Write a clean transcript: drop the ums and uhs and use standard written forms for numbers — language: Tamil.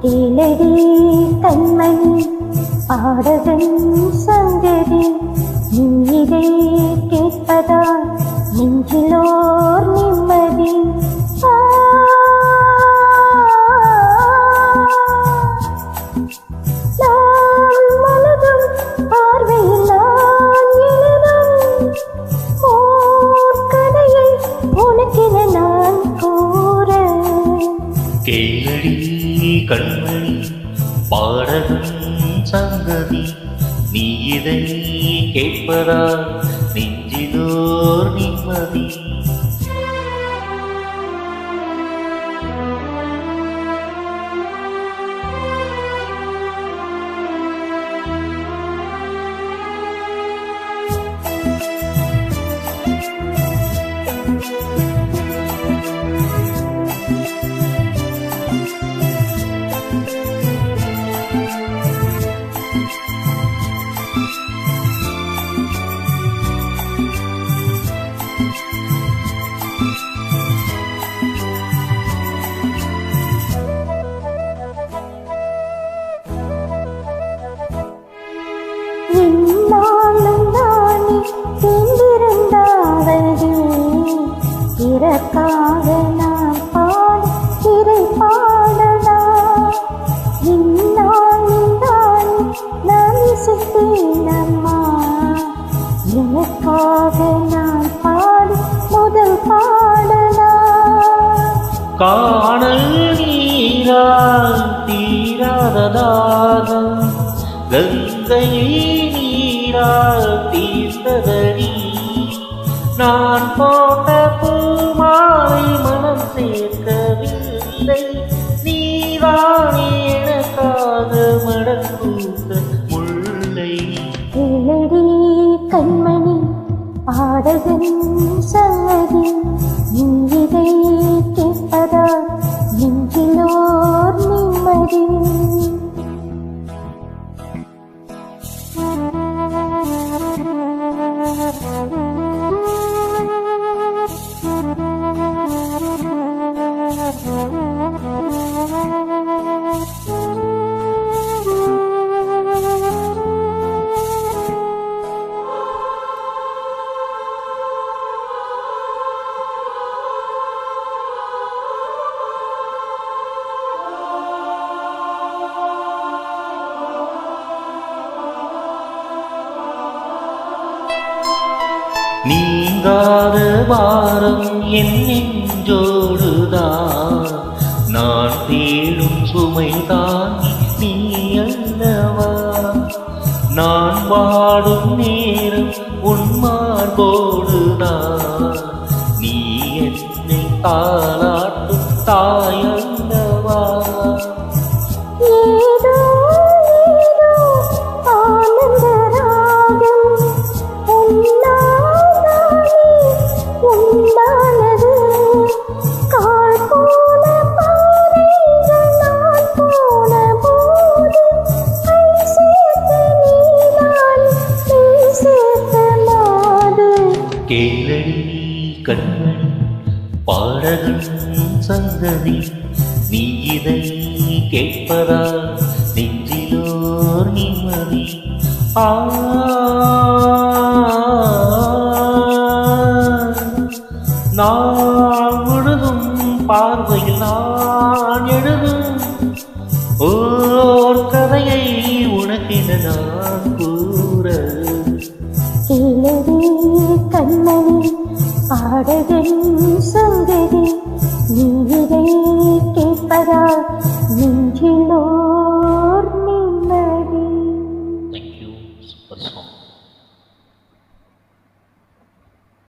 கேளடி கண்மணி பாடகன் சங்கதி, நீ இதை கேட்பதால் நெஞ்சிலோர் நிம்மதி. நான் மனதும் பார்வையில் நான் எழுதும் ஓர் கதையை உனக்கென நான் கூற. கேளடி கண்மணி பாடகன் சங்கதி, நீ இதை கேட்பதால் நெஞ்சிலோர் நிம்மதி. என்னாலும் நானே தேர்ந்திருந்தாவது பிறக்காக நான் பாடி திரை பாடலாம். என்னாலும் நானே நான் இசைத்தேன் அம்மா, எனக்காக நான் பாடி முதல் பாடலாம். காணல் நீரால் தீராததாகம், கங்கை நீரால் தீர்த்ததடி. நான் போட்ட பூமாலை மனம் சேர்க்கவில்லை, நீதானே எனக்காக மடக்கூட்ட முல்லை. கேளடி கண்மணி பாடகன் சங்கதி, நீ இதை கேட்பதால் நெஞ்சிலோர் நிம்மதி. நீங்காத பாரம் என் நெஞ்சோடுதான், நான் தேடும் சுமைதான் நீ அல்லவா. நான் வாடும் நேரம் உன் மார்போடுதான், நீ என்னை தாளாட்டும் தாயல்லவா. கேளடி கண்மணி பாடகன் சங்கதி, நீ இதை கேட்பதால் நெஞ்சிலோர் நிம்மதி. நான் முழுதும் பார்வையில் நான் எழுதும் ஓர் கதையை உனக்கென நான் கூற. கேளடி கண்மணி பாடகன் சங்கதி, நீ இதை கேட்பதால் நெஞ்சில்